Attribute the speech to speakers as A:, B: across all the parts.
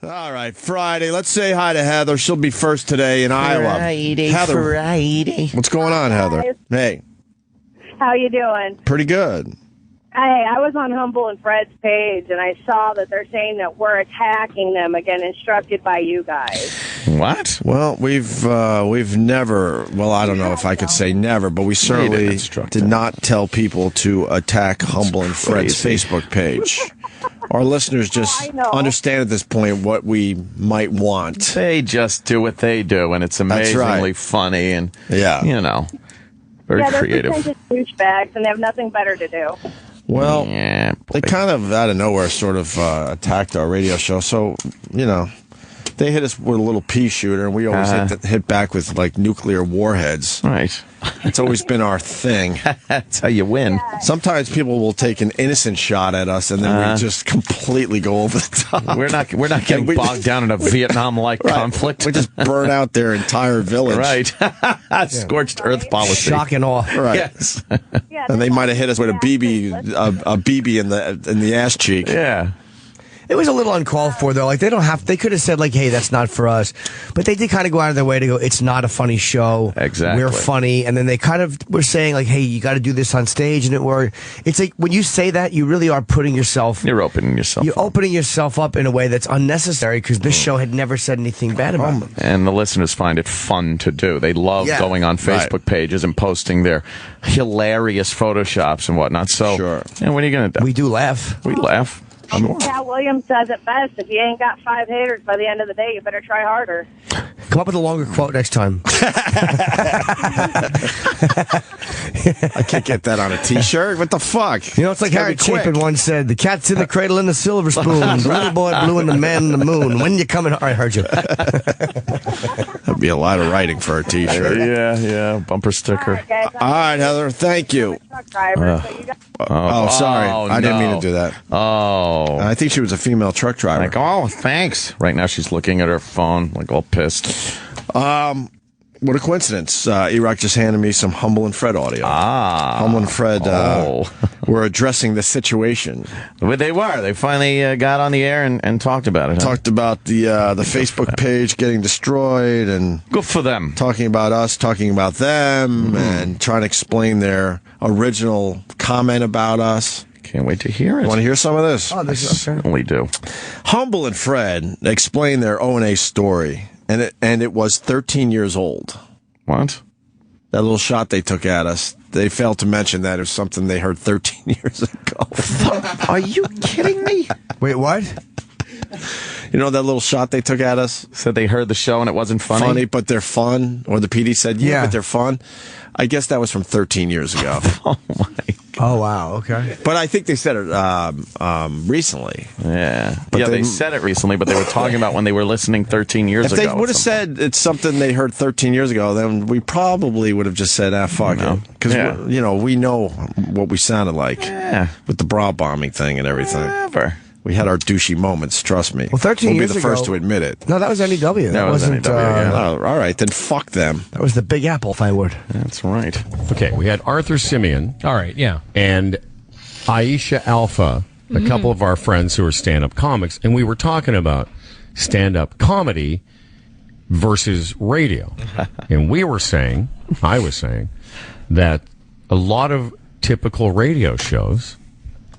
A: All right, Friday. Let's say hi to Heather. She'll be first today in Iowa. Heather,
B: Friday.
A: what's going on, Heather? Hey.
C: How you doing?
A: Pretty good.
C: Hey, I was on Humble and Fred's page, and I saw that they're saying that we're attacking them again, instructed by you guys.
A: What? Well, we've never. Well, I don't know if I could say never, but we certainly did not tell people to attack Humble and Fred's Facebook page. Our listeners just understand at this point what we might want.
D: They just do what they do, and it's amazingly funny and, very creative.
C: They're pretentious douchebags, and they have nothing better to do.
A: Well, they kind of, out of nowhere, sort of attacked our radio show. So, they hit us with a little pea shooter, and we always hit back with, like, nuclear warheads.
D: Right.
A: It's always been our thing.
D: That's how you win.
C: Yeah.
A: Sometimes people will take an innocent shot at us, and then we just completely go over the top.
D: We're not getting bogged down in a Vietnam-like conflict.
A: We just burn out their entire village.
D: Right. Scorched earth policy.
B: Shock and awe.
A: Right.
D: Yes.
C: Yeah,
A: And they might have hit us with a BB in the ass cheek.
D: Yeah.
B: It was a little uncalled for, though. Like, they could have said, like, hey, that's not for us. But they did kind of go out of their way to go, it's not a funny show.
D: Exactly.
B: We're funny. And then they kind of were saying, like, hey, you got to do this on stage. And it's like, when you say that, you really are putting yourself.
D: You're opening yourself
B: You're
D: up.
B: opening yourself up in a way that's unnecessary because this show had never said anything bad about it.
D: And the listeners find it fun to do. They love going on Facebook pages and posting their hilarious photoshops and whatnot. So, and what are you going to do?
B: We do laugh.
D: We laugh.
C: Cat Williams says it best. If you ain't got 5 haters by the end of the day, you better try harder.
B: Come up with a longer quote next time.
A: I can't get that on a T-shirt. What the fuck?
B: It's like Harry Chapin once said, the cat's in the cradle and the silver spoon. The little boy blue and the man in the moon. When you coming? I heard you.
A: That'd be a lot of writing for a T-shirt.
D: Yeah. Bumper sticker.
C: All
A: right, Heather. Thank you. Sorry. I didn't mean to do that.
D: Oh.
A: I think she was a female truck driver.
D: Like, oh, thanks. Right now she's looking at her phone, like all pissed.
A: What a coincidence. E-Rock just handed me some Humble and Fred audio. Humble and Fred were addressing the situation.
D: Well, they were. They finally got on the air and talked about it.
A: Talked about the Facebook page getting destroyed and
D: good for them.
A: Talking about us, talking about them, and trying to explain their original comment about us.
D: Can't wait to hear it.
A: Want to hear some of this?
D: I certainly do.
A: Humble and Fred explained their O&A story, and it was 13 years old.
D: What?
A: That little shot they took at us, they failed to mention that it was something they heard 13 years ago.
D: Are you kidding me?
B: Wait, what?
A: You know that little shot they took at us?
D: Said they heard the show and it wasn't funny?
A: Funny, but they're fun. Or the PD said, yeah, but they're fun. I guess that was from 13 years ago.
D: Oh, my God.
B: Oh, wow. Okay.
A: But I think they said it recently.
D: Yeah. But they said it recently, but they were talking about when they were listening 13 years ago.
A: If they would have said it's something they heard 13 years ago, then we probably would have just said, fuck it. Because, we know what we sounded like with the bra bombing thing and everything.
D: Whatever.
A: We had our douchey moments, trust me.
B: Well, 13 years ago.
A: We'll be the first to admit it.
B: No, that was NEW.
D: That wasn't
B: NEW,
A: all right, then fuck them.
B: That was the Big Apple, if I would.
D: That's right.
E: Okay, we had Arthur Simeon.
F: All right, yeah.
E: And Aisha Alpha, a couple of our friends who are stand-up comics, and we were talking about stand-up comedy versus radio. And I was saying, that a lot of typical radio shows,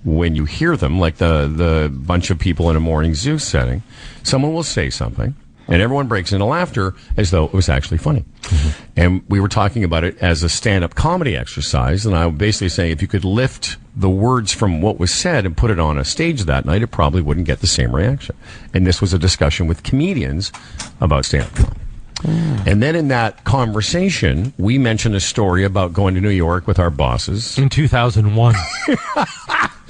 E: when you hear them, like the bunch of people in a morning zoo setting, someone will say something, and everyone breaks into laughter as though it was actually funny. And we were talking about it as a stand-up comedy exercise, and I was basically saying if you could lift the words from what was said and put it on a stage that night, it probably wouldn't get the same reaction. And this was a discussion with comedians about stand-up comedy. And then in that conversation, we mentioned a story about going to New York with our bosses.
F: In 2001.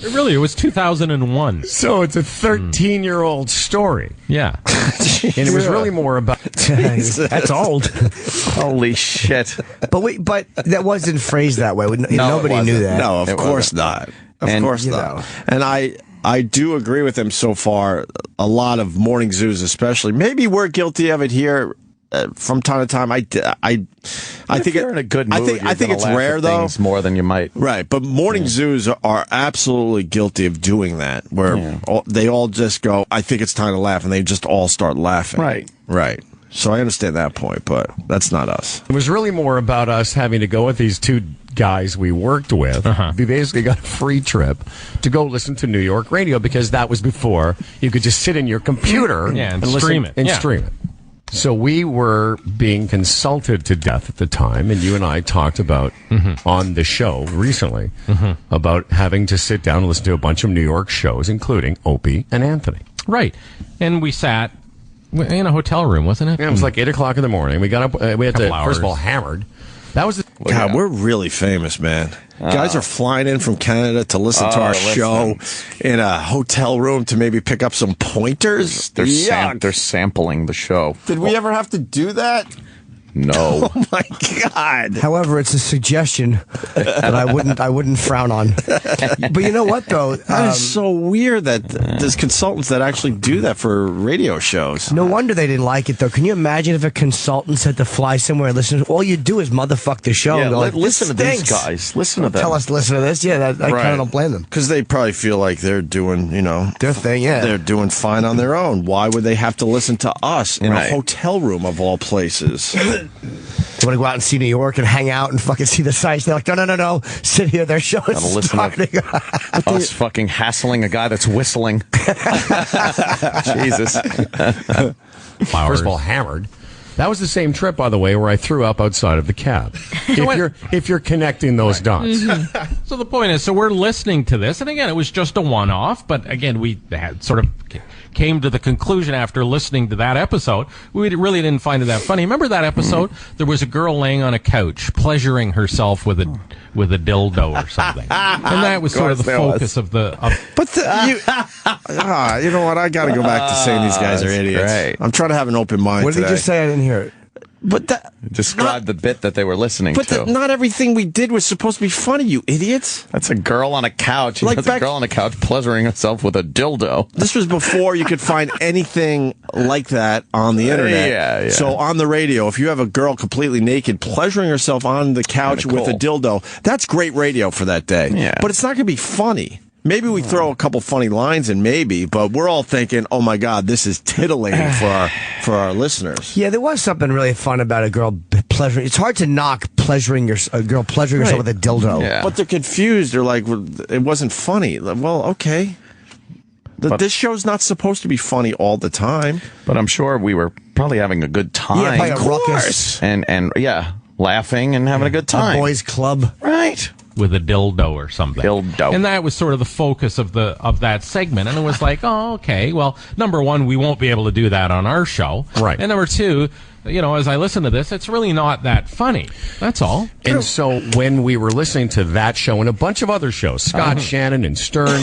F: It was 2001.
E: So it's a 13-year-old story.
F: Yeah.
E: And it was really more about...
B: That's old.
D: Holy shit.
B: But that wasn't phrased that way. Nobody knew that.
A: No, of course not. Of course not. And I do agree with him so far. A lot of morning zoos especially. Maybe we're guilty of it here from time to time. I think
D: you're in a good mood.
A: I think it's rare though,
D: more than you might.
A: Right, but morning zoos are absolutely guilty of doing that, where they all just go, I think it's time to laugh, and they just all start laughing. Right. So I understand that point, but that's not us.
E: It was really more about us having to go with these two guys we worked with. We basically got a free trip to go listen to New York radio because that was before you could just sit in your computer
F: and stream it.
E: Stream it. So we were being consulted to death at the time, and you and I talked about on the show recently about having to sit down and listen to a bunch of New York shows, including Opie and Anthony.
F: Right. And we sat in a hotel room, wasn't it?
E: Yeah, it was like 8 o'clock in the morning. We got up. We had to,
F: hours.
E: first of all, hammered. That was
A: God, we're really famous, man. Guys are flying in from Canada to listen to our show in a hotel room to maybe pick up some pointers.
D: They're sampling the show.
A: Did we ever have to do that?
D: No.
A: Oh my God.
B: However, it's a suggestion that I wouldn't frown on. But you know what though?
A: That is so weird that there's consultants that actually do that for radio shows.
B: No wonder they didn't like it though. Can you imagine if a consultant said to fly somewhere and listen? All you do is motherfuck the show.
D: Yeah,
B: and go like,
D: listen to
B: these
D: guys. Listen to them.
B: Tell us to listen to this. Yeah, I kind of don't blame them.
A: Because they probably feel like they're doing,
B: their thing. Yeah,
A: they're doing fine on their own. Why would they have to listen to us in a hotel room of all places?
B: They want to go out and see New York and hang out and fucking see the sights. They're like, no. Sit here. Their show is starting.
D: Us fucking hassling a guy that's whistling. Jesus.
E: First of all, hammered. That was the same trip, by the way, where I threw up outside of the cab. If you're connecting those dots.
F: So the point is, we're listening to this, and again, it was just a one-off, but again, we had sort of came to the conclusion after listening to that episode, we really didn't find it that funny. Remember that episode? There was a girl laying on a couch, pleasuring herself with a dildo or something, and that was sort of the focus of the.
A: You know what? I got to go back to saying these guys are idiots.
D: Great.
A: I'm trying to have an open mind.
B: What did he just say? I didn't hear it.
A: But
D: describe the bit that they were listening to.
A: Not everything we did was supposed to be funny, you idiots.
D: That's a girl on a couch. That's a girl on a couch pleasuring herself with a dildo.
A: This was before you could find anything like that on the internet.
D: Yeah.
A: So on the radio, if you have a girl completely naked pleasuring herself on the couch with a dildo, that's great radio for that day.
D: Yeah.
A: But it's not going to be funny. Maybe we throw a couple funny lines in, but we're all thinking, "Oh my God, this is titillating for our listeners."
B: Yeah, there was something really fun about a girl pleasuring. It's hard to knock a girl pleasuring herself with a dildo.
D: Yeah.
A: But they're confused. They're like, "It wasn't funny." Well, okay. This show's not supposed to be funny all the time.
D: But I'm sure we were probably having a good time.
B: Yeah, of course.
D: And laughing and having a good time.
B: A boys' club,
D: right?
F: With a dildo or something. And that was sort of the focus of that segment. And it was like, oh, okay. Well, number one, we won't be able to do that on our show.
E: Right.
F: And number two, as I listen to this, it's really not that funny. That's all.
E: And so when we were listening to that show and a bunch of other shows, Scott Shannon and Stern,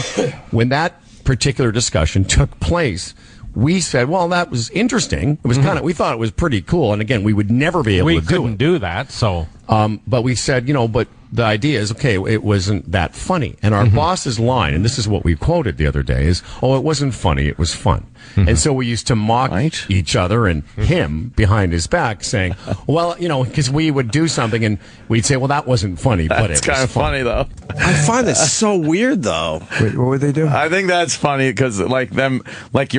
E: when that particular discussion took place, we said, well, that was interesting. It was we thought it was pretty cool. And again, we would never be able to do it.
F: We couldn't do that, so.
E: But we said, but the idea is, okay, it wasn't that funny. And our boss's line, and this is what we quoted the other day, is, oh, it wasn't funny, it was fun. And so we used to mock each other and him behind his back saying, well, because we would do something and we'd say, well, that wasn't funny, but
D: it's
E: it was
D: kind of funny, though.
A: I find this so weird, though.
B: Wait, what would they do?
D: I think that's funny because, your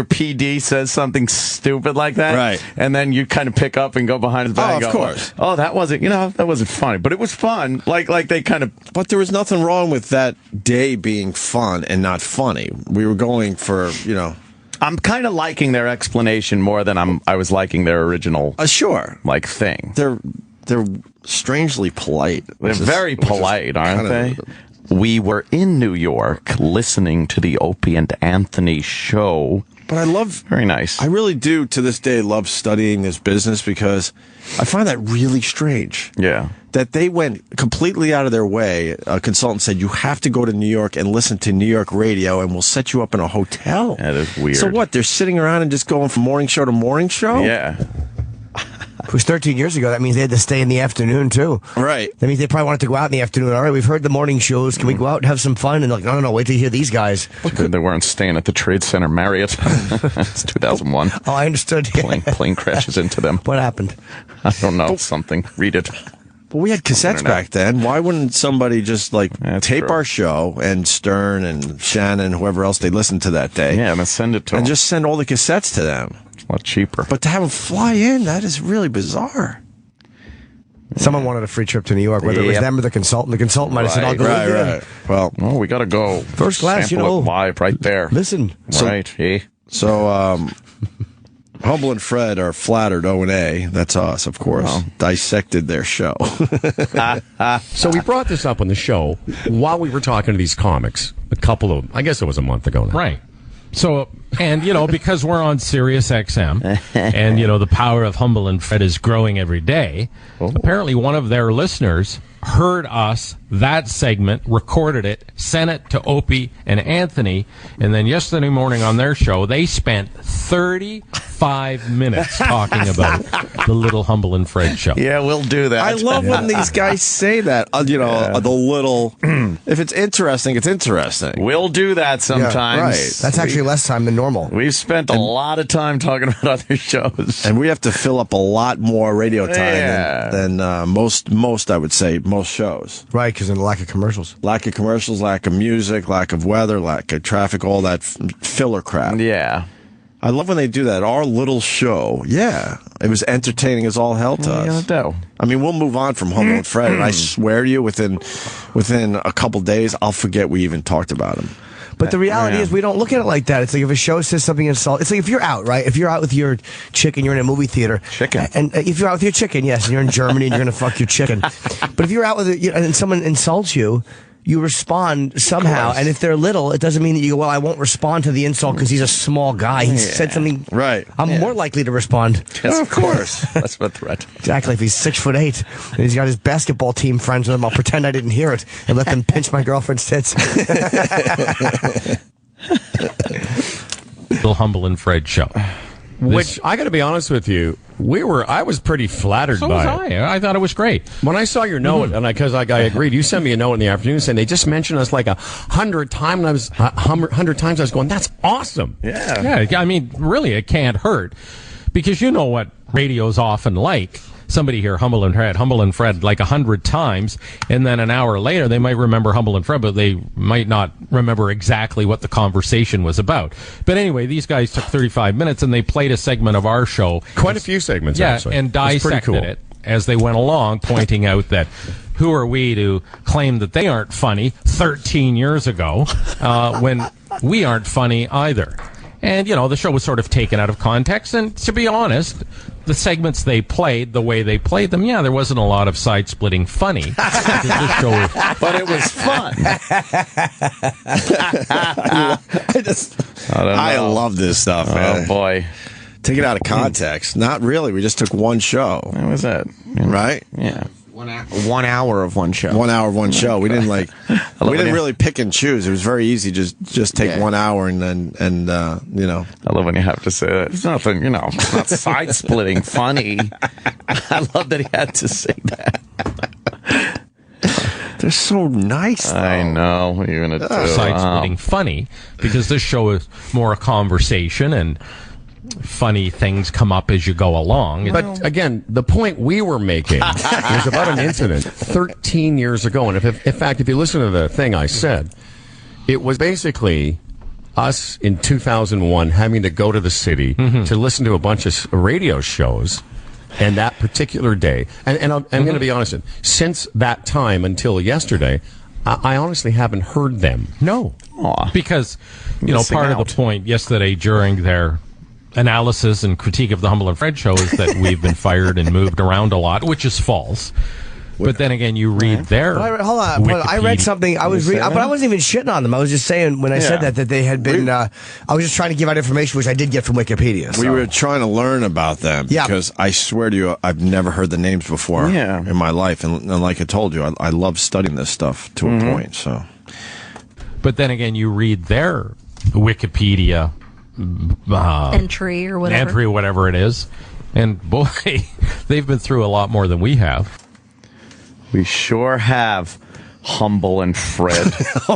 D: PD says something stupid like that.
A: Right.
D: And then you kind of pick up and go behind his back and go,
A: of course.
D: Oh, that wasn't funny, but it was fun. Like they kind of.
A: But there was nothing wrong with that day being fun and not funny. We were going for,
D: I'm kind of liking their explanation more than I was liking their original.
A: Sure.
D: Thing.
A: They're strangely polite.
D: They're very polite, aren't they? We were in New York listening to the Opie and Anthony show.
A: But
D: very nice.
A: I really do, to this day, love studying this business because I find that really strange.
D: Yeah.
A: That they went completely out of their way. A consultant said, you have to go to New York and listen to New York radio and we'll set you up in a hotel.
D: That is weird.
A: So what, they're sitting around and just going from morning show to morning show?
D: Yeah.
B: It was 13 years ago. That means they had to stay in the afternoon, too.
A: Right.
B: That means they probably wanted to go out in the afternoon. All right, we've heard the morning shows. Can we go out and have some fun? And they're like, no, wait till you hear these guys.
D: They weren't staying at the Trade Center Marriott. It's 2001.
B: Oh, I understood.
D: Plane crashes into them.
B: What happened?
D: I don't know. Something. Read it.
A: But we had cassettes back then. Why wouldn't somebody just tape our show and Stern and Shannon, whoever else they listened to that day?
D: Yeah, and then send it to them.
A: And just send all the cassettes to them.
D: It's a lot cheaper.
A: But to have them fly in, that is really bizarre.
B: Someone wanted a free trip to New York, whether it was them or the consultant. The consultant might have said, I'll go with you.
A: Right. Well,
D: we got to go.
B: First class,
D: Sample it live right there.
B: Listen.
D: Right.
A: So, Humble and Fred are flattered O&A, that's us, of course, dissected their show.
E: So we brought this up on the show while we were talking to these comics I guess it was a month ago now.
F: Right. So, and, because we're on Sirius XM, and, the power of Humble and Fred is growing every day, apparently one of their listeners heard us, that segment, recorded it, sent it to Opie and Anthony, and then yesterday morning on their show, they spent 35 minutes talking about the little Humble and Fred show.
D: Yeah, we'll do that.
A: I love when these guys say that, the little, if it's interesting, it's interesting.
D: We'll do that sometimes.
A: Yeah, right.
B: That's actually less time than normal.
D: We've spent a lot of time talking about other shows.
A: And we have to fill up a lot more radio time than most, I would say, most shows.
B: Right, because of the lack of commercials.
A: Lack of commercials, lack of music, lack of weather, lack of traffic, all that filler crap.
D: Yeah.
A: I love when they do that. Our little show, it was entertaining as all hell to us. I mean, we'll move on from Humble and Fred, and I swear to you, within a couple days, I'll forget we even talked about him.
B: But the reality is we don't look at it like that. It's like if a show says something insulting, it's like if you're out, right? If you're out with your chicken, you're in a movie theater.
D: Chicken.
B: And if you're out with your chicken, yes, and you're in Germany and you're going to fuck your chicken. But if you're out with it and someone insults you, you respond somehow. And if they're little, it doesn't mean that you go, well, I won't respond to the insult because he's a small guy. He said something.
A: Right.
B: I'm more likely to respond.
A: Yes, of course.
D: That's a threat.
B: Exactly. If he's 6'8" and he's got his basketball team friends with him, I'll pretend I didn't hear it and let them pinch my girlfriend's tits.
F: Little Humble and Fred show.
E: Which, I got to be honest with you, I was pretty flattered
F: so
E: by
F: was I thought it was great.
E: When I saw your note, and because I agreed, you sent me a note in the afternoon saying they just mentioned us like 100 times. 100 times I was going, that's awesome.
F: Yeah. I mean, really, it can't hurt because you know what radio's often like. Somebody hear Humble and Fred like 100 times, and then an hour later they might remember Humble and Fred, but they might not remember exactly what the conversation was about. But anyway, these guys took 35 minutes and they played a segment of our show.
E: Quite a few segments, actually.
F: And dissected it as they went along, pointing out that who are we to claim that they aren't funny 13 years ago when we aren't funny either. And, the show was sort of taken out of context. And to be honest, the segments they played, the way they played them, there wasn't a lot of side-splitting funny.
D: But it was fun.
A: I love this stuff, man.
D: Oh, boy.
A: Take it out of context. Not really. We just took one show.
D: That was it.
A: Right?
D: Yeah.
B: 1 hour of one show.
A: 1 hour of one show. We didn't we didn't really pick and choose. It was very easy. Just take 1 hour and then
D: I love when you have to say that. It's nothing, it's not side splitting funny. I love that he had to say that.
A: They're so nice, though.
D: I know. What are you going to do?
F: Side-splitting funny, because this show is more a conversation and funny things come up as you go along.
E: But again, the point we were making was about an incident 13 years ago. And in fact, if you listen to the thing I said, it was basically us in 2001 having to go to the city to listen to a bunch of radio shows. And that particular day, and I'm going to be honest, since that time until yesterday, I honestly haven't heard them.
F: No. Because, part of the point yesterday during their analysis and critique of the Humble and Fred show is that we've been fired and moved around a lot, which is false. But then again, you read their
B: hold on. I read something. I was reading, but I wasn't even shitting on them. I was just saying when I said that they had been. I was just trying to give out information, which I did get from Wikipedia. So.
A: We were trying to learn about them because I swear to you, I've never heard the names before in my life, and like I told you, I love studying this stuff to a point. So,
F: but then again, you read their Wikipedia
G: entry or whatever
F: it is. And boy, they've been through a lot more than we have.
D: We sure have. Humble and Fred.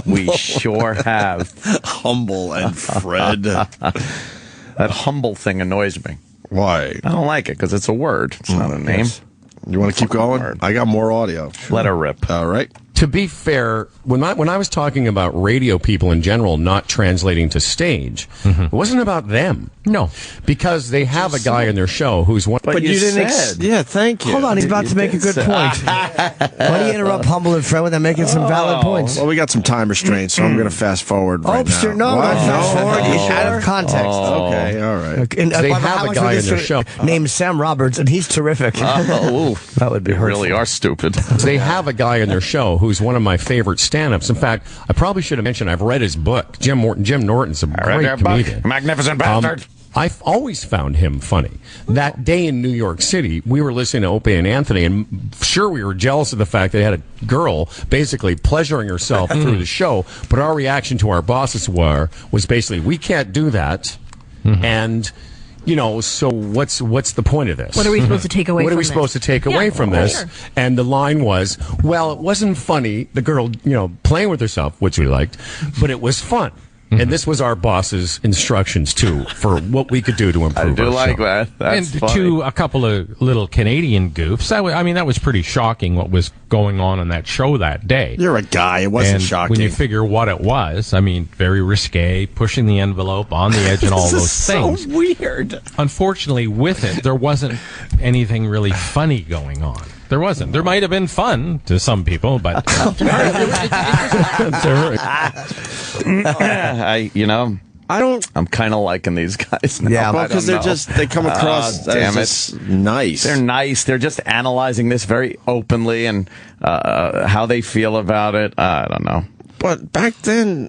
D: We sure have.
A: Humble and Fred.
D: That humble thing annoys me.
A: Why?
D: I don't like it because it's a word. It's not a name.
A: Yes. You want to keep going? I got more audio.
D: Let her rip.
A: All right.
E: To be fair, when I was talking about radio people in general not translating to stage, it wasn't about them.
F: No.
E: Because they have a guy in their show who's one...
D: But you didn't
A: yeah, thank you.
B: Hold on, he's about to make a good point. Why do you interrupt Humble and Fred without making some valid points?
A: Well, we got some time restraints, so I'm going to fast forward right now.
B: No, not fast forward. He's out of context.
A: Okay, all right.
B: And,
E: they have a guy in their show
B: named Sam Roberts, and he's terrific.
D: That
B: would be hurtful.
D: really are stupid.
E: They have a guy in their show who's one of my favorite stand-ups. In fact, I probably should have mentioned I've read his book. Jim Norton's a great comedian.
D: Magnificent bastard.
E: I've always found him funny. That day in New York City, we were listening to Opie and Anthony, and sure, we were jealous of the fact they had a girl basically pleasuring herself through the show, but our reaction to our bosses was basically, we can't do that, and... You know, so what's the point of this?
G: What are we supposed to take away from this?
E: What are we supposed to take away from this?
G: Sure.
E: And the line was, well, it wasn't funny, the girl, playing with herself, which we liked, but it was fun. And this was our boss's instructions, too, for what we could do to improve
D: I do
E: our
D: like
E: show.
D: that. That's
F: and
D: funny.
F: to a couple of little Canadian goofs, that was pretty shocking what was going on that show that day.
A: You're a guy. It wasn't
F: and
A: shocking.
F: when you figure what it was, very risque, pushing the envelope, on the edge, and all those things.
A: So weird.
F: Unfortunately, with it, there wasn't anything really funny going on. There wasn't. There might have been fun to some people, but
D: I'm kind of liking these guys now.
A: Yeah, well, because they come across as just nice.
D: They're nice. They're just analyzing this very openly and how they feel about it. I don't know.
A: But back then,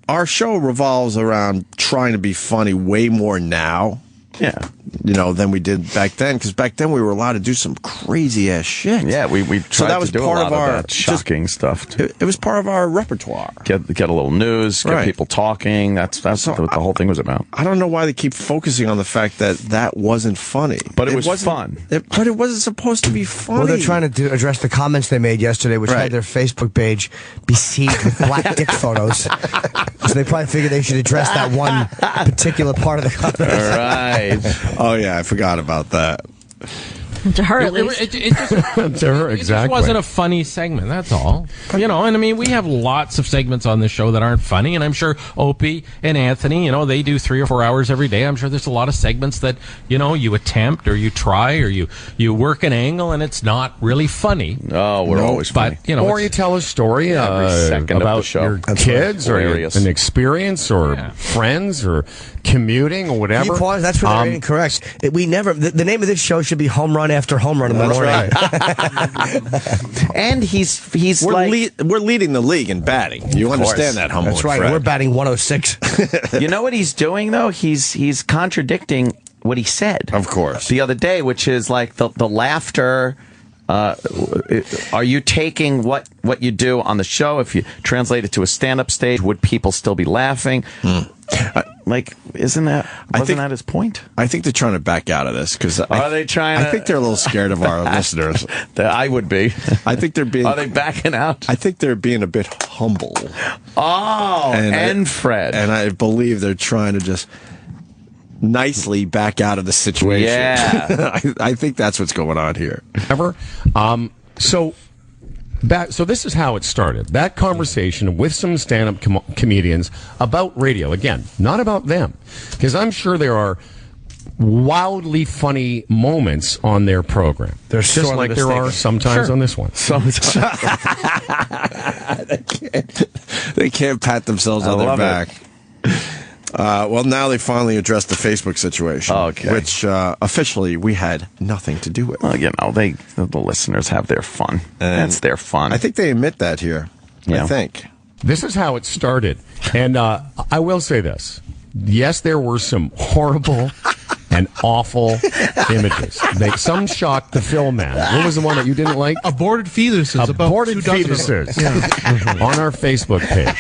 A: our show revolves around trying to be funny way more now.
D: Yeah.
A: Than we did back then, because back then we were allowed to do some crazy ass shit.
D: Yeah, we tried
A: so that was
D: to do
A: part
D: a lot
A: of our
D: that shocking stuff.
A: It was part of our repertoire.
D: Get a little news, get people talking. That's what the whole thing was about.
A: I don't know why they keep focusing on the fact that wasn't funny.
D: But it was fun.
A: But it wasn't supposed to be funny.
B: Well, they're trying to address the comments they made yesterday, which had their Facebook page besieged with black dick photos. So they probably figured they should address that one particular part of the comments.
D: All right.
A: Oh, yeah, I forgot about that.
G: To her, at least.
F: It just,
E: to her, exactly.
F: It just wasn't a funny segment, that's all. We have lots of segments on this show that aren't funny, and I'm sure Opie and Anthony, they do 3 or 4 hours every day. I'm sure there's a lot of segments that, you attempt or you try or you work an angle and it's not really funny.
D: Oh, we're always funny.
E: But, or you tell a story about your kids or an experience or friends or commuting or whatever.
B: Can you pause? That's where they're incorrect. We never. The name of this show should be Home Run After Home Run in the morning.
A: Right.
D: And
A: we're leading the league in batting. You understand that, Humble?
B: That's right.
A: Fred.
B: We're batting 106.
D: You know what he's doing though? He's contradicting what he said.
A: Of course.
D: The other day, which is like the laughter. Are you taking what you do on the show? If you translate it to a stand-up stage, would people still be laughing? Wasn't that his point?
A: I think they're trying to back out of this because
D: are they trying?
A: I think they're a little scared of our listeners.
D: I would be.
A: I think they're being.
D: Are they backing out?
A: I think they're being a bit humble.
D: Oh, and Fred,
A: and I believe they're trying to just nicely back out of the situation.
D: Yeah,
A: I think that's what's going on here.
E: So this is how it started. That conversation with some stand-up comedians about radio. Again, not about them. Because I'm sure there are wildly funny moments on their program. There's just like there are sometimes on this one.
A: They can't pat themselves on their back. Well, now they finally addressed the Facebook situation, which officially we had nothing to do with.
D: Well, the listeners have their fun. That's their fun.
A: I think they admit that here. Yeah. I think.
E: This is how it started. And I will say this. Yes, there were some horrible and awful images. Some shocked the film man. What was the one that you didn't like?
H: Aborted fetuses.
E: Aborted fetuses on our Facebook page.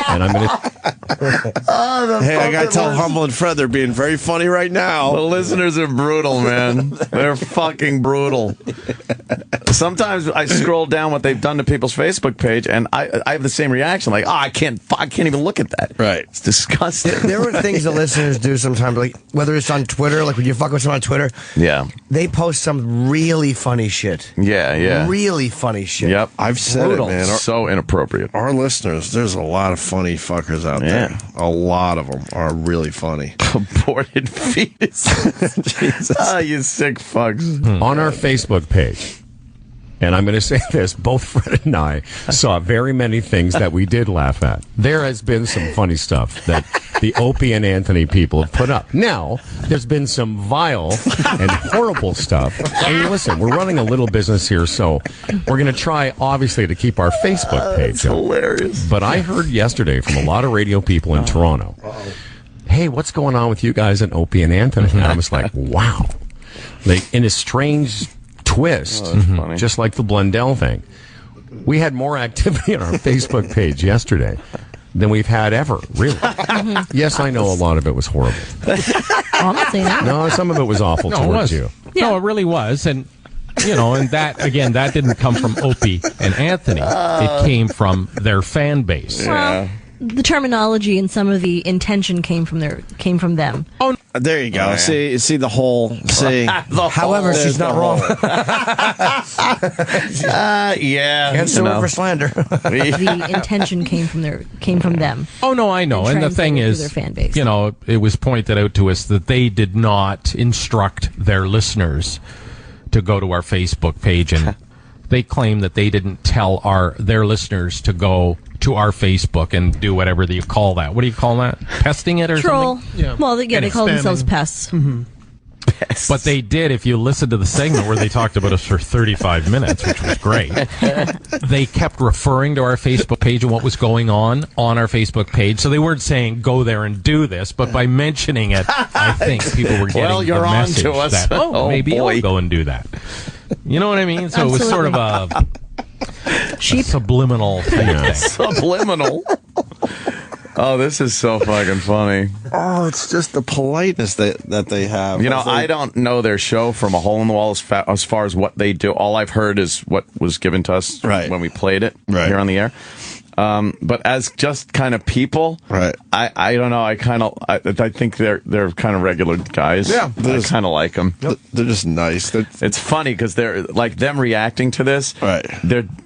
E: And I'm going to...
A: Hey, I got to tell Humble and Fred they're being very funny right now.
D: The listeners are brutal, man. They're fucking brutal. Sometimes I scroll down what they've done to people's Facebook page, and I have the same reaction. Like, I can't even look at that.
A: Right.
D: It's disgusting.
B: There were things the listeners do sometimes, like whether it's on Twitter, like when you fuck with someone on Twitter.
D: Yeah.
B: They post some really funny shit.
D: Yeah.
B: Really funny shit.
D: Yep.
A: I've said
D: Brutal.
A: it, man.
D: So inappropriate.
A: Our listeners, there's a lot of funny fuckers out there. A lot of them are really funny.
D: Aborted fetus. Jesus. You sick fucks.
E: On our Facebook page, and I'm going to say this, both Fred and I saw very many things that we did laugh at. There has been some funny stuff that the Opie and Anthony people have put up. Now, there's been some vile and horrible stuff. And listen, we're running a little business here, so we're going to try, obviously, to keep our Facebook page up.
D: Hilarious.
E: But I heard yesterday from a lot of radio people in Toronto, hey, what's going on with you guys and Opie and Anthony? And I was like, wow. Like, in a strange twist, just like the Blundell thing. We had more activity on our Facebook page yesterday than we've had ever, really. Yes, I know a lot of it was horrible.
G: I'm not saying that.
E: No, some of it was awful towards you.
F: No, it really was. And, and that, again, that didn't come from Opie and Anthony. It came from their fan base.
G: Well, the terminology and some of the intention came from them.
A: Oh, there you go.
D: Oh, yeah.
A: See the whole. See.
B: However, she's not wrong.
D: Yeah.
B: Can't sue her for slander.
G: The intention came from them.
F: Oh no, I know. And the thing is,
G: their fan base.
F: It was pointed out to us that they did not instruct their listeners to go to our Facebook page, and they claim that they didn't tell their listeners to go to our Facebook and do whatever you call that. What do you call that? Pesting it or
G: Troll.
F: something?
H: Yeah.
G: Well, they call
H: spamming.
G: themselves pests.
F: But they did, if you listen to the segment where they talked about us for 35 minutes, which was great. They kept referring to our Facebook page and what was going on our Facebook page. So they weren't saying, go there and do this, but by mentioning it, I think people were getting
D: you're
F: the
D: on
F: message
D: to us.
F: that, maybe
D: boy.
F: I'll go and do that. You know what I mean? So it was sort of a subliminal thing.
D: Subliminal. Oh, this is so fucking funny.
A: Oh, it's just the politeness that they have.
D: I don't know their show from a hole in the wall as far as what they do. All I've heard is what was given to us when we played it here on the air. But as just kind of people, I don't know. I think they're kind of regular guys.
A: Yeah,
D: I kind of like them.
A: They're just nice.
D: It's funny because they're like them reacting to this.
A: Right.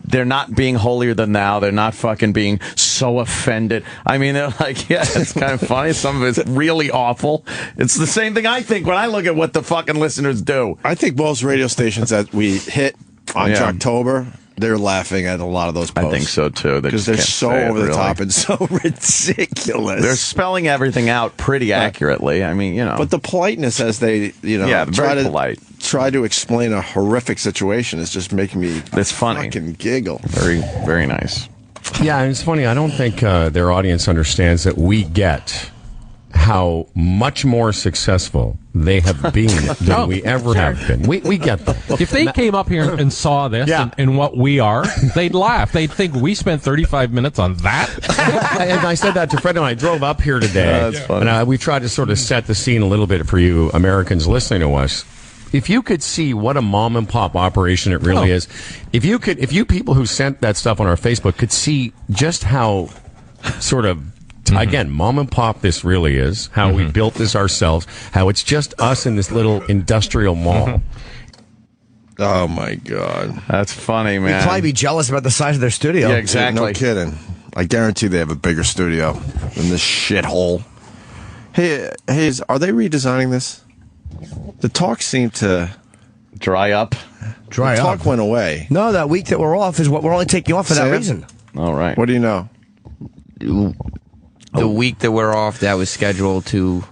D: They're not being holier than thou. They're not fucking being so offended. I mean, they're like, yeah, it's kind of funny. Some of it's really awful. It's the same thing I think when I look at what the fucking listeners do.
A: I think most radio stations that we hit on Jocktober, they're laughing at a lot of those posts.
D: I think so too.
A: Because they're so over the top and so ridiculous.
D: They're spelling everything out pretty accurately. I mean,
A: But the politeness as they,
D: very polite.
A: Try to explain a horrific situation is just making me fucking giggle.
D: Very, very nice.
E: Yeah, and it's funny. I don't think their audience understands that we get how much more successful they have been than we ever have been. We get them.
F: If they came up here and saw this and what we are, they'd laugh. They'd think we spent 35 minutes on that.
E: And I said that to Fred when I drove up here today.
D: That's funny.
E: And we tried to sort of set the scene a little bit for you Americans listening to us. If you could see what a mom and pop operation it really is, if you people who sent that stuff on our Facebook could see just how sort of again, mom and pop this really is, how we built this ourselves, how it's just us in this little industrial mall.
A: Oh my God.
D: That's funny, man.
B: You'd probably be jealous about the size of their studio.
D: Yeah, exactly.
A: No kidding. I guarantee they have a bigger studio than this shithole. Hey, are they redesigning this? The talk seemed to
D: dry up.
A: The talk went away.
B: No, that week that we're off is what we're only taking off for that reason.
D: All right.
A: What do you know?
I: The week that we're off, that was scheduled to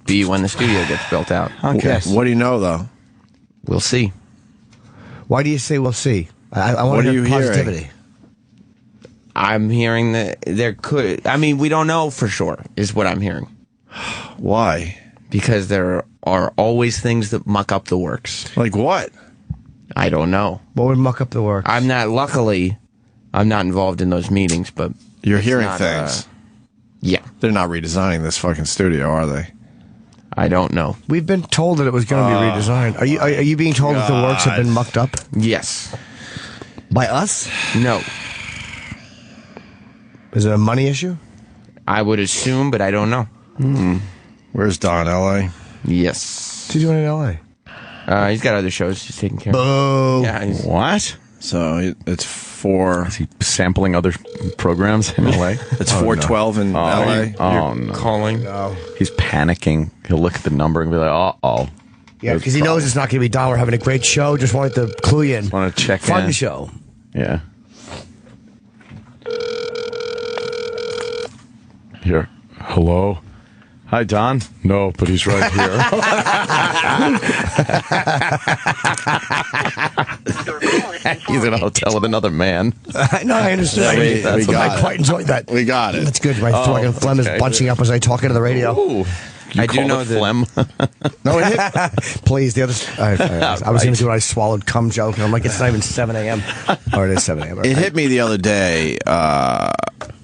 I: be when the studio gets built out.
A: Okay.
B: Yes.
A: What do you know, though?
I: We'll see.
B: Why do you say we'll see? I want to hear positivity.
I: I'm hearing that there could... I mean, we don't know for sure, is what I'm hearing.
A: Why?
I: Because they're are always things that muck up the works.
A: Like what?
I: I don't know.
B: What would muck up the works?
I: Luckily, I'm not involved in those meetings, but
A: you're hearing things.
I: Yeah.
A: They're not redesigning this fucking studio, are they?
I: I don't know.
B: We've been told that it was going to be redesigned. Are you being told that the works have been mucked up?
I: Yes.
B: By us?
I: No.
B: Is it a money issue?
I: I would assume, but I don't know.
A: Where's Don, L.A.?
I: Yes.
B: What's he doing in L.A.?
I: He's got other shows he's taking care of.
B: Boo.
I: Yeah,
D: What?
A: So it's for...
D: Is he sampling other programs in L.A.?
A: It's 412 in L.A.?
D: Oh, no.
I: calling.
B: No.
D: He's panicking. He'll look at the number and be like, uh-oh.
B: Yeah, because he knows it's not going to be Don. We're having a great show. Just wanted to clue you in.
D: Want to check
B: Fun
D: in.
B: show.
D: Yeah. Here. Hello? Hi, Don. No, but he's right here. He's in a hotel with another man.
B: No, I understand. I quite enjoyed that.
A: We got it.
B: That's good. My fucking phlegm is bunching up as I talk into the radio.
D: Ooh.
I: I do know that.
D: phlegm.
A: No, it hit.
B: Please, the other. I was going to do I swallowed cum joke, and I'm like, it's not even 7 a.m. Or it is 7 a.m.
A: It hit me the other day.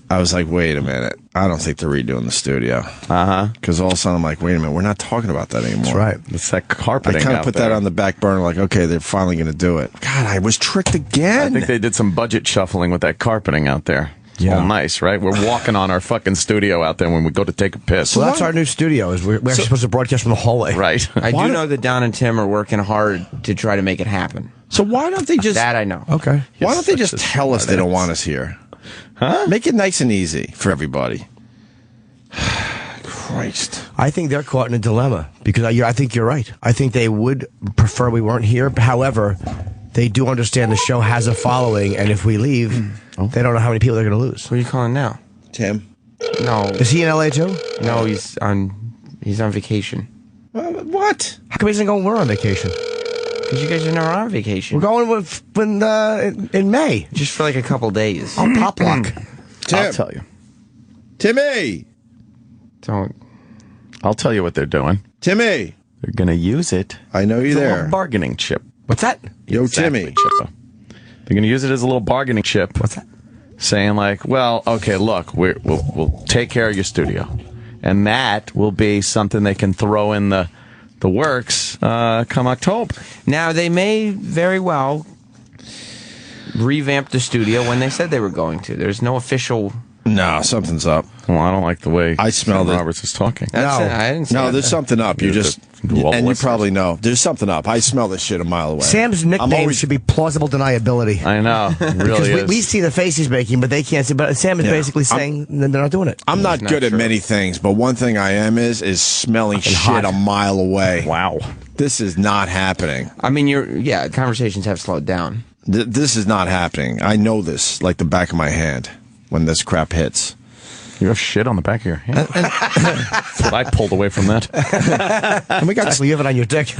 A: I was like, wait a minute. I don't think they're redoing the studio. Because all of a sudden I'm like, wait a minute. We're not talking about that anymore.
B: That's right.
D: It's that carpeting
A: I kind of
D: out
A: put
D: there.
A: that on the back burner like, okay, they're finally going to do it. God, I was tricked again.
D: I think they did some budget shuffling with that carpeting out there. It's
B: Yeah.
D: all nice, right? We're walking on our fucking studio out there when we go to take a piss.
B: Well, that's our new studio. Is we're actually supposed to broadcast from the hallway.
D: Right.
I: I do know that Don and Tim are working hard to try to make it happen.
A: So why don't they just...
I: That I know.
B: Okay.
A: Why don't they
D: such
A: just
D: a
A: tell us they don't want us here? Huh? Make it nice and easy for everybody. Christ.
B: I think they're caught in a dilemma because I think you're right. I think they would prefer we weren't here. However, they do understand the show has a following, and if we leave, they don't know how many people they're going to lose.
I: Who are you calling now?
A: Tim?
I: No.
B: Is he in LA too?
I: No, he's on vacation.
A: What?
B: How come he doesn't go when we're on vacation?
I: Because you guys are never on vacation.
B: We're going in May.
I: Just for like a couple days.
B: On Pop Lock.
A: Tim.
D: I'll tell you.
A: Timmy!
D: I'll tell you what they're doing.
A: Timmy!
D: They're going to use it.
A: I know you're
D: as a
A: there.
D: little bargaining chip.
B: What's that?
A: Yo,
D: Exactly,
A: Timmy.
D: Chippo. They're going to use it as a little bargaining chip.
B: What's that?
D: Saying like, well, okay, look, we'll take care of your studio, and that will be something they can throw in the works come October.
I: Now, they may very well revamp the studio when they said they were going to. There's no official...
A: No, something's up.
D: Well, I don't like the way
A: I smell
D: Tim
A: that-
D: Roberts is talking.
I: That's it. I didn't say
A: No,
I: that.
A: there's something up. You
D: You're
A: just...
D: the wall
A: And you
D: listeners.
A: probably know. There's something up. I smell this shit a mile away.
B: Sam's
A: I'm
B: nickname
A: always-
B: should be plausible deniability.
D: I know, it really
B: Because
D: is.
B: we see the face he's making, but they can't see. But Sam is basically saying they're not doing it.
A: I'm not
I: not
A: good at
I: true.
A: many things, but one thing I am is smelling shit
B: hot.
A: a mile away.
D: Wow.
A: This is not happening.
I: I mean, conversations have slowed down.
A: This is not happening. I know this like the back of my hand when this crap hits.
D: You have shit on the back of your hand. That's what I pulled away from that.
B: And we got you have it on your dick.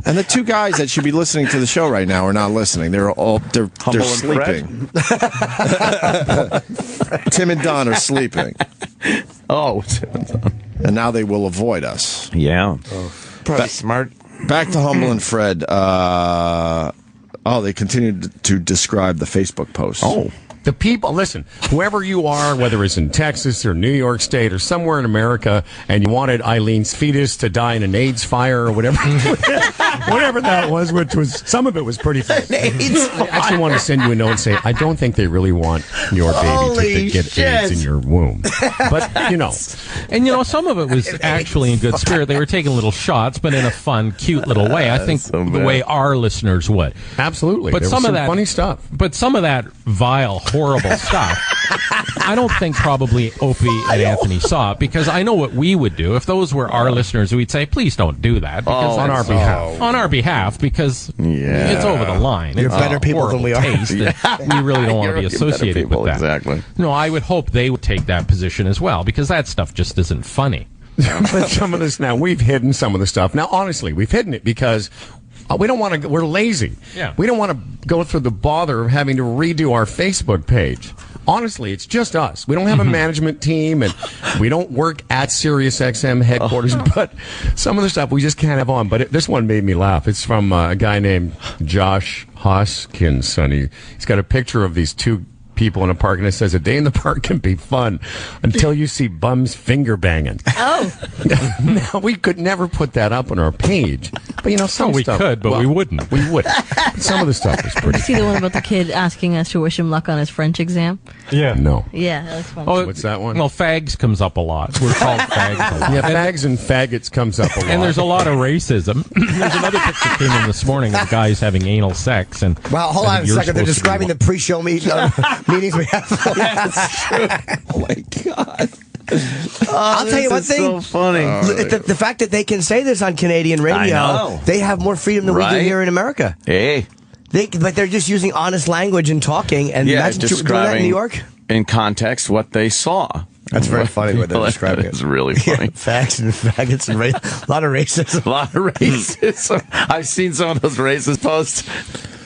A: And the two guys that should be listening to the show right now are not listening. They're
D: Humble and
A: sleeping. Tim and Don are sleeping,
D: Oh,
A: and now they will avoid us.
D: yeah.
I: Probably smart.
A: Back to Humble and Fred. They continued to describe the Facebook post.
D: Oh.
E: The people, listen, whoever you are, whether it's in Texas or New York State or somewhere in America, and you wanted Eileen's fetus to die in an AIDS fire or whatever, whatever that was, which was, some of it was pretty funny. I actually want to send you a note and say, I don't think they really want your baby to get AIDS in your womb. But, you know.
F: And, some of it was actually in good spirit. They were taking little shots, but in a fun, cute little way. I think
D: so
F: the
D: bad.
F: way our listeners would.
E: Absolutely.
F: But
E: There
F: some
E: was
F: of that
E: funny stuff.
F: But some of that vile, horrible stuff, I don't think probably Opie and Anthony saw it, because I know what we would do if those were our listeners. We'd say, please don't do that, because
E: on our
F: that's-
E: behalf.
F: on our behalf, because
D: Yeah.
F: it's over the line.
B: You're
F: It's
B: better
F: a
B: people than
F: horrible
B: we are.
F: taste, and we really don't want to be
D: You're better
F: associated
D: people,
F: with that.
D: exactly.
F: No, I would hope they would take that position as well, because that stuff just isn't funny.
E: But some of this now, we've hidden some of the stuff. Now, honestly, we've hidden it because we don't want to, we're lazy.
F: Yeah.
E: We don't want to go through the bother of having to redo our Facebook page. honestly, it's just us. We don't have a management team, and we don't work at SiriusXM headquarters. But some of the stuff we just can't have on. But this one made me laugh. It's from a guy named Josh Hoskinson. He's got a picture of these two people in a park, and it says, "A day in the park can be fun until you see bums finger banging."
G: Oh.
E: Now, we could never put that up on our page. But, some
F: we
E: stuff...
F: could, but we wouldn't.
E: We wouldn't. But some of the stuff is
G: Did
E: pretty...
G: you see the one about the kid asking us to wish him luck on his French exam?
F: Yeah.
E: No.
G: Yeah, that was fun.
F: Oh,
E: What's that one?
F: Well, fags comes up a lot. We're called fags a lot.
E: Yeah, fags and faggots comes up a lot.
F: And there's a lot of racism. There's another picture that came in this morning of guys having anal sex. And
B: Wow, hold on a second. They're describing the pre-show meetings we have.
A: Oh my God.
B: I'll tell you one thing.
D: So funny.
B: The fact that they can say this on Canadian radio,
D: I know.
B: they have more freedom than we do
D: Right?
B: here in America.
D: Hey.
B: But they're just using honest language and talking, and
D: Yeah,
B: imagine doing that in
D: describing
B: New York.
D: in context what they saw.
B: That's very funny what they're describing.
D: It's really funny.
B: Facts and faggots and a lot of racism.
D: A lot of racism. I've seen some of those racist posts.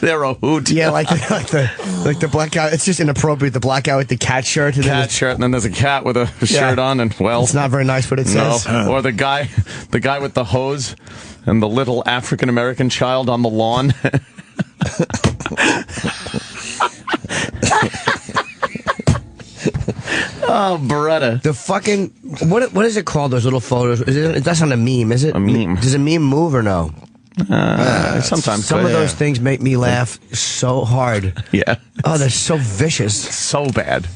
D: They're a hoot.
B: Yeah, like the black guy. It's just inappropriate. The black guy with the cat shirt. And
D: Cat shirt, and then there's a cat with a shirt on, and
B: it's not very nice what it says.
D: No. Or the guy with the hose and the little African American child on the lawn. Oh, Beretta.
B: The fucking what is it called? Those little photos. That's not a meme, is it?
D: A meme.
B: Does a meme move or no?
D: Sometimes.
B: Some of those things make me laugh so hard.
D: Yeah.
B: Oh, they're so vicious.
D: So bad.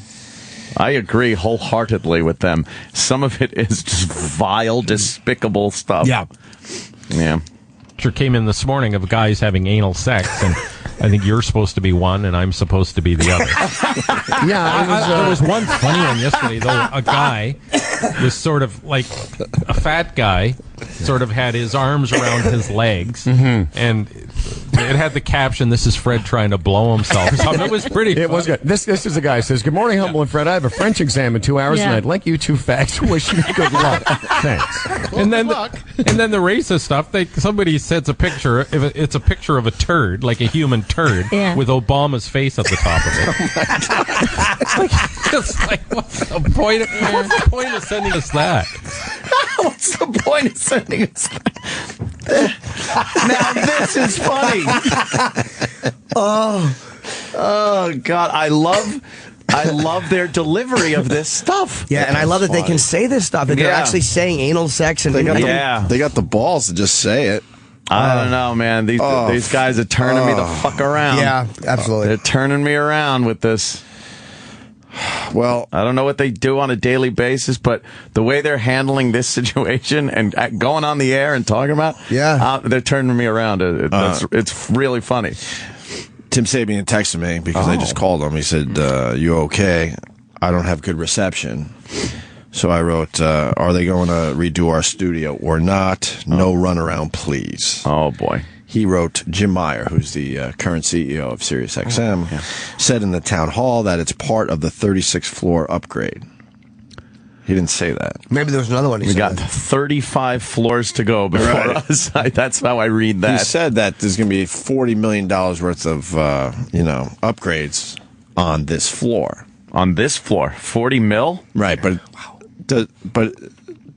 D: I agree wholeheartedly with them. Some of it is just vile, despicable stuff.
B: Yeah.
D: Yeah.
F: Picture came in this morning of guys having anal sex, and I think you're supposed to be one, and I'm supposed to be the other.
E: Yeah,
F: there was one funny one yesterday, though. A guy was sort of like a fat guy, sort of had his arms around his legs, and it had the caption, "This is Fred trying to blow himself." So it was pretty funny.
E: It was good. This is a guy who says, "Good morning, Humble and Fred. I have a French exam in 2 hours, and I'd like you two facts. Wish me good luck. Thanks."
F: And then the racist stuff. Somebody sends a picture. It's a picture of a turd, like a human turd, with Obama's face at the top of it. It's like, what's the point? What's the point of sending us that?
D: What's the point of sending us that? Now this is funny. Oh God, I love their delivery of this stuff.
B: Yeah, and I love that they can say this stuff. That they're actually saying anal sex, and
A: they got the balls to just say it.
D: I don't know, man. These guys are turning me the fuck around.
B: Yeah, absolutely.
D: They're turning me around with this. Well, I don't know what they do on a daily basis, but the way they're handling this situation and going on the air and talking about, they're turning me around. It's really funny.
A: Tim Sabian texted me because I just called him. He said, "You okay? I don't have good reception." So I wrote, "Are they going to redo our studio or not? No runaround, please."
D: Oh boy.
A: He wrote, Jim Meyer, who's the current CEO of SiriusXM, said in the town hall that it's part of the 36th floor upgrade. He didn't say that.
B: Maybe there was another one.
D: We got 35 floors to go before us. That's how I read that.
A: He said that there's going to be $40 million worth of, upgrades on this floor.
D: On this floor, 40 mil?
A: Right, but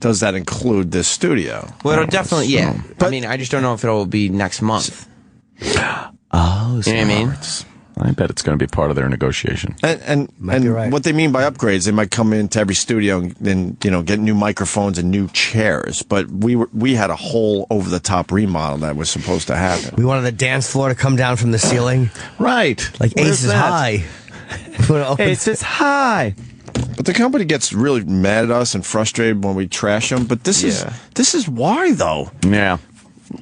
A: does that include this studio?
I: Well, it'll definitely, yeah. But, I mean, I just don't know if it'll be next month.
D: Oh,
I: you know what I mean?
D: I bet it's going to be part of their negotiation.
A: And what they mean by upgrades, they might come into every studio and get new microphones and new chairs. But we had a whole over-the-top remodel that was supposed to happen.
B: We wanted the dance floor to come down from the ceiling.
A: Right.
B: Like Ace is High.
D: Ace is High.
A: But the company gets really mad at us and frustrated when we trash them. But this is why, though.
D: Yeah.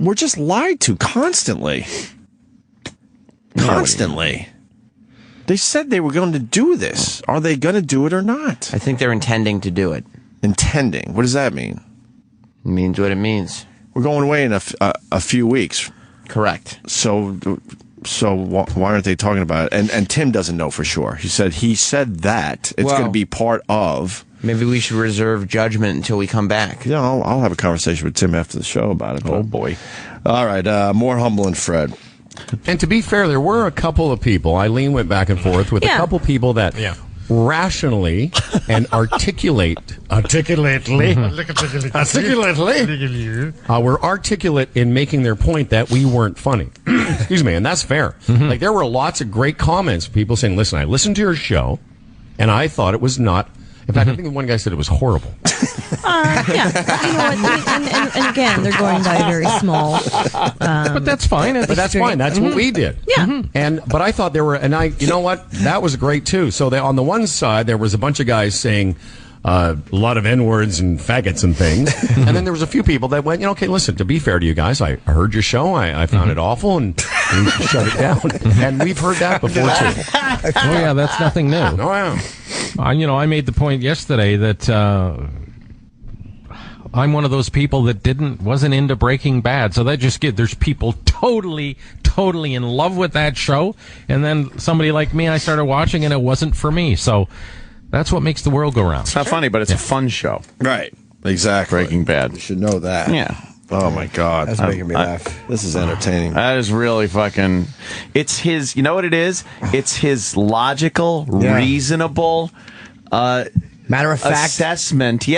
A: We're just lied to constantly. Constantly. They said they were going to do this. Are they going to do it or not?
I: I think they're intending to do it.
A: Intending? What does that mean?
I: It means what it means.
A: We're going away in a few weeks.
I: Correct.
A: So why aren't they talking about it? And Tim doesn't know for sure. He said that it's going to be part of.
I: Maybe we should reserve judgment until we come back.
A: Yeah, I'll have a conversation with Tim after the show about it.
D: Oh boy!
A: All right, more Humble and Fred.
E: And to be fair, there were a couple of people. Eileen went back and forth with a couple people that rationally and articulately. Were articulate in making their point that we weren't funny. Excuse me, and that's fair. Like, there were lots of great comments, people saying, listen, I listened to your show, and I thought it was not... In fact, I think one guy said it was horrible.
G: Yeah, you know what? And again, they're going by very small.
F: But that's fine.
E: But that's fine. That's what we did.
G: Yeah.
E: But I thought there were, you know what? That was great too. So on the one side, there was a bunch of guys saying a lot of N-words and faggots and things, and then there was a few people that went, okay, listen. To be fair to you guys, I heard your show. I found it awful, and we should shut it down. And we've heard that before too.
F: Oh yeah, that's nothing new.
E: Oh yeah.
F: I made the point yesterday that I'm one of those people that wasn't into Breaking Bad, so that just there's people totally in love with that show, and then somebody like me, I started watching and it wasn't for me. So that's what makes the world go round.
D: It's not funny, but it's a fun show.
A: Right. Exactly.
D: Breaking Bad.
A: You should know that.
D: Yeah.
A: Oh my God.
B: That's making me laugh.
A: This is entertaining.
D: That is really fucking... It's his... You know what it is? It's his logical, reasonable...
B: matter of fact...
D: assessment,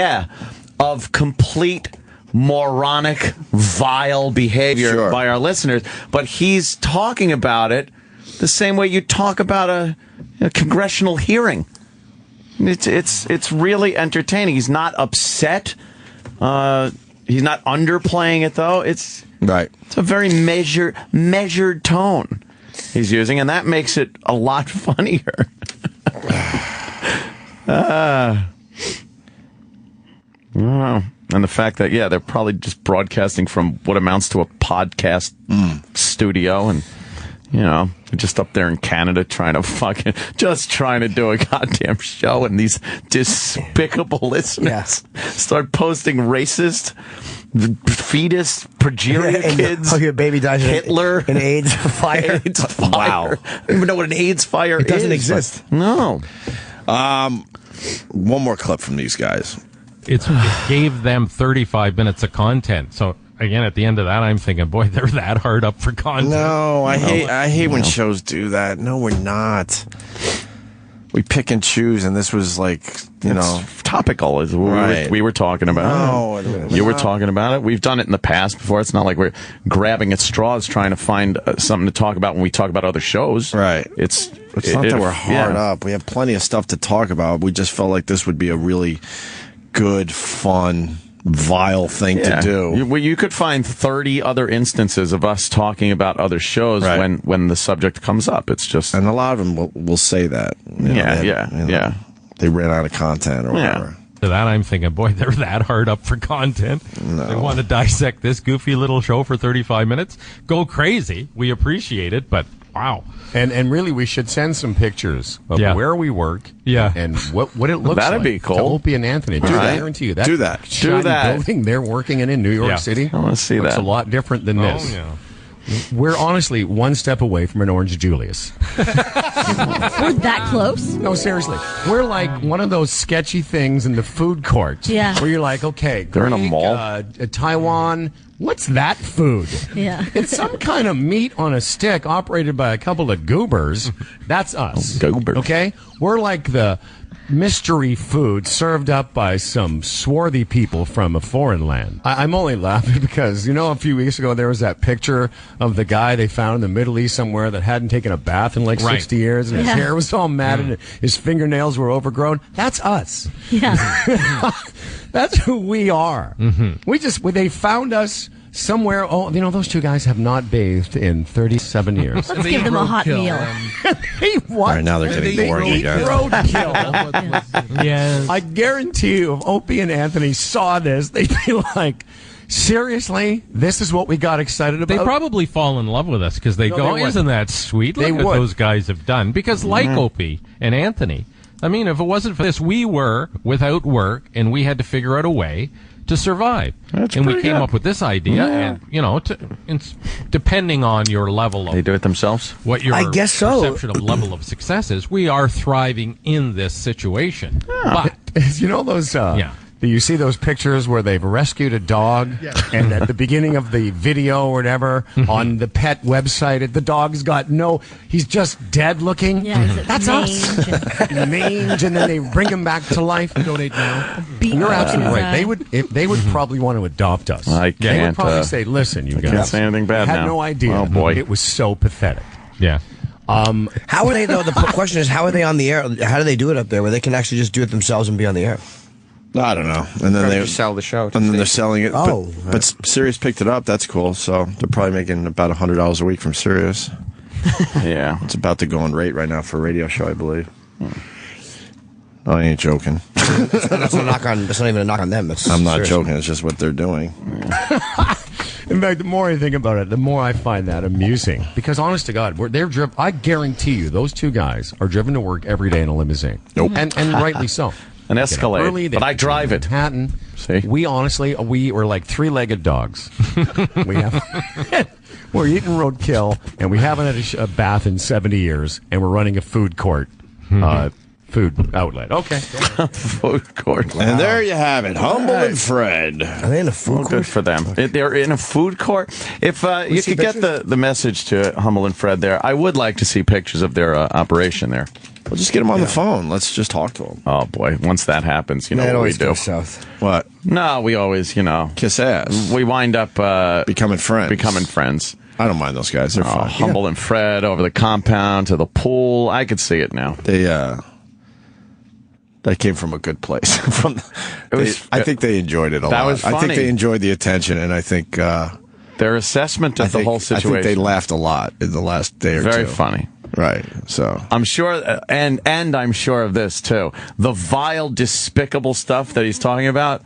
D: of complete moronic, vile behavior by our listeners. But he's talking about it the same way you talk about a congressional hearing. It's really entertaining. He's not upset. He's not underplaying it, though. It's a very measured tone he's using, and that makes it a lot funnier. And the fact that, they're probably just broadcasting from what amounts to a podcast studio, and, just up there in Canada trying to do a goddamn show, and these despicable listeners start posting racist, fetus, progeria kids.
B: Your baby dies
D: Hitler.
B: An AIDS fire.
D: AIDS fire.
B: Wow.
D: I don't even know what an AIDS fire is.
B: It doesn't exist.
D: No.
A: One more clip from these guys.
F: It gave them 35 minutes of content. So again, at the end of that, I'm thinking, boy, they're that hard up for content.
A: No, I hate when shows do that. No, we're not. We pick and choose, and this was like,
D: it's topical, as we were talking about.
A: No,
D: you were talking about it. We've done it in the past before. It's not like we're grabbing at straws trying to find something to talk about when we talk about other shows.
A: Right.
D: It's
A: not that we're hard up. We have plenty of stuff to talk about. We just felt like this would be a really good, fun, vile thing to do.
D: You could find 30 other instances of us talking about other shows when the subject comes up. It's just...
A: And a lot of them will say that. They ran out of content or whatever.
F: To that, I'm thinking, boy, they're that hard up for content.
A: No.
F: They want to dissect this goofy little show for 35 minutes. Go crazy. We appreciate it, but wow.
E: And really, we should send some pictures of where we work and what it looks like.
D: That'd be cool.
E: To Opie and Anthony. I guarantee you.
A: Do that.
E: Building they're working in New York City.
D: I want to see that.
E: It's a lot different than this.
F: Yeah.
E: We're honestly one step away from an Orange Julius.
G: We're that close?
E: No, seriously. We're like one of those sketchy things in the food court.
G: Yeah.
E: Where you're like, okay,
D: they're in a mall.
E: Taiwan. What's that food?
G: Yeah.
E: It's some kind of meat on a stick operated by a couple of goobers. That's us.
D: Goobers.
E: Okay? We're like the mystery food served up by some swarthy people from a foreign land. I'm only laughing because, a few weeks ago there was that picture of the guy they found in the Middle East somewhere that hadn't taken a bath in like 60 years, and his hair was all matted and his fingernails were overgrown. That's us.
G: Yeah.
E: That's who we are. Mm-hmm. They found us somewhere. Oh, those two guys have not bathed in 37 years.
G: Let's give them a hot meal.
E: Hey, what?
A: All right, now they're getting boring again.
E: Roadkill.
F: Yes.
E: I guarantee you, if Opie and Anthony saw this, they'd be like, seriously? This is what we got excited about?
F: They probably fall in love with us because they go, isn't that sweet? Look what those guys have done. Because like Opie and Anthony, I mean, if it wasn't for this, we were without work and we had to figure out a way to survive. And we came up with this idea, and depending on your level of...
D: They do it themselves?
F: What your
B: I guess so.
F: perception of level of success is, we are thriving in this situation. But...
E: those You see those pictures where they've rescued a dog, and at the beginning of the video or whatever, on the pet website, the dog's got he's just dead looking.
G: Yeah,
E: that's us. Mange, and then they bring him back to life. Donate now. You're absolutely right. They would probably want to adopt us.
D: I can't.
E: They would probably say, listen, you guys.
D: Can't say anything bad
E: had
D: now.
E: no idea.
D: Oh, boy.
E: It was so pathetic.
F: Yeah.
B: How are they, though? The question is, how are they on the air? How do they do it up there where they can actually just do it themselves and be on the air?
A: I don't know. And then they
I: sell the show.
A: And then they're selling it.
B: Oh.
A: But Sirius picked it up. That's cool. So they're probably making about $100 a week from Sirius.
D: Yeah.
A: It's about to go on rate right now for a radio show, I believe. No, I ain't joking.
B: That's not even a knock on them.
A: I'm not joking. It's just what they're doing.
E: In fact, the more I think about it, the more I find that amusing. Because, honest to God, they're driven. I guarantee you, those two guys are driven to work every day in a limousine.
A: Nope.
E: And rightly so.
D: An Escalade.
E: Early,
D: but I drive it.
E: Manhattan.
D: See?
E: We were like three-legged dogs. We're eating roadkill, and we haven't had a bath in 70 years, and we're running a food court. Food outlet. Okay.
D: Food court.
A: And there you have it. Humble and Fred.
B: Are they in a food court?
D: Good for them. They're in a food court. If you could get the message to Humble and Fred there, I would like to see pictures of their operation there.
A: Well, just get them on the phone. Let's just talk to them.
D: Oh, boy. Once that happens, you know what we do.
B: South.
A: What?
D: No, we always,
A: kiss ass.
D: we wind up
A: Becoming friends. I don't mind those guys. They're fine.
D: Humble and Fred over the compound to the pool. I could see it now.
A: That came from a good place. I think they enjoyed it a lot.
D: That was funny.
A: I think they enjoyed the attention, and I think
D: their assessment of the whole situation.
A: I think they laughed a lot in the last day or two.
D: Very funny.
A: Right. So
D: I'm sure, and I'm sure of this too. The vile, despicable stuff that he's talking about,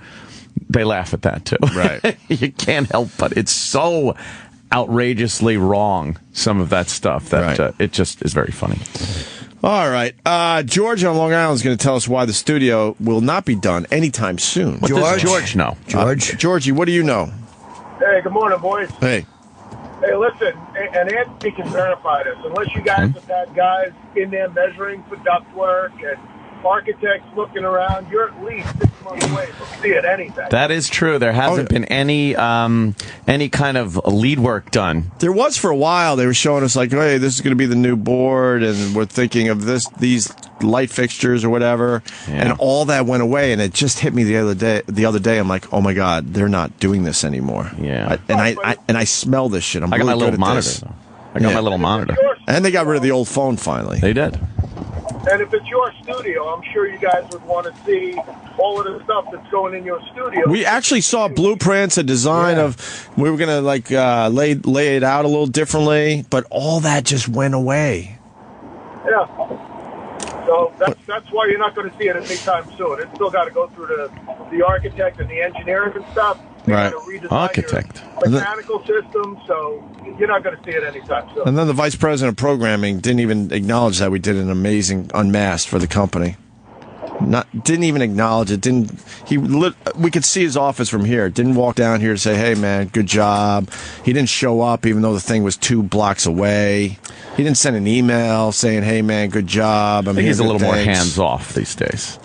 D: they laugh at that too.
A: Right.
D: You can't help but it's so outrageously wrong. Some of that stuff that it just is very funny.
A: All right. George on Long Island is going to tell us why the studio will not be done anytime soon.
D: What does George know?
A: Georgie, what do you know?
H: Hey, good morning, boys.
A: Hey.
H: Hey, listen, and Anthony can verify this. Unless you guys have had guys in there measuring for ductwork and architects looking around, you're at least 6 months away from seeing anything.
D: That is true. There hasn't been any kind of lead work done.
A: There was for a while. They were showing us like, hey, this is going to be the new board, and we're thinking of these light fixtures or whatever, and all that went away. And it just hit me the other day. I'm like, oh my God, they're not doing this anymore.
D: Yeah,
A: I smell this shit. I got
D: my little monitor. I got my little monitor,
A: and they got rid of the old phone finally.
D: They did.
H: And if it's your studio, I'm sure you guys would want to see all of the stuff that's going in your studio.
A: We actually saw blueprints, a design of. We were gonna lay it out a little differently, but all that just went away.
H: Yeah. So that's why you're not going to see it anytime soon. It's still got to go through the architect and the engineering and stuff.
A: Right.
D: Architect.
H: Your mechanical system, so you're not going to see it anytime soon.
A: And then the vice president of programming didn't even acknowledge that we did an amazing Unmasked for the company. Didn't even acknowledge it. We could see his office from here. Didn't walk down here to say, "Hey, man, good job." He didn't show up, even though the thing was 2 blocks away. He didn't send an email saying, "Hey, man, good job."
D: I think he's a little more hands off these days.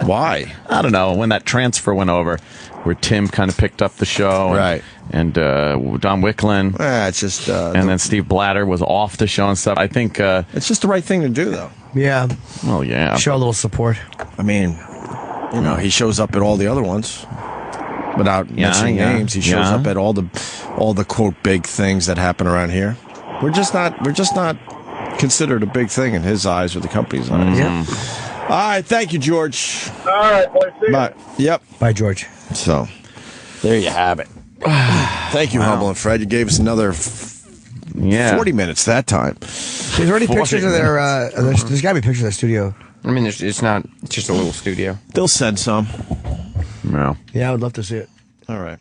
A: Why?
D: I don't know. When that transfer went over, where Tim kind of picked up the show,
A: right?
D: And Don Wicklin,
A: it's just,
D: and then Steve Blatter was off the show and stuff. I think
A: it's just the right thing to do, though.
B: Yeah.
D: Well, yeah.
B: Show a little support.
A: I mean, he shows up at all the other ones without mentioning names. He shows up at all the quote big things that happen around here. We're just not considered a big thing in his eyes or the company's eyes.
B: Yeah.
A: All right, thank you, George.
H: All right, boys. See you.
A: Bye. Yep.
B: Bye, George.
A: So, there you have it. Thank you, Humble and Fred. You gave us another 40 minutes that time.
B: There's already pictures of their. There's got to be pictures of their studio.
I: I mean, it's just a little studio.
A: They'll send some.
D: No.
B: Yeah, I would love to see it.
A: All right.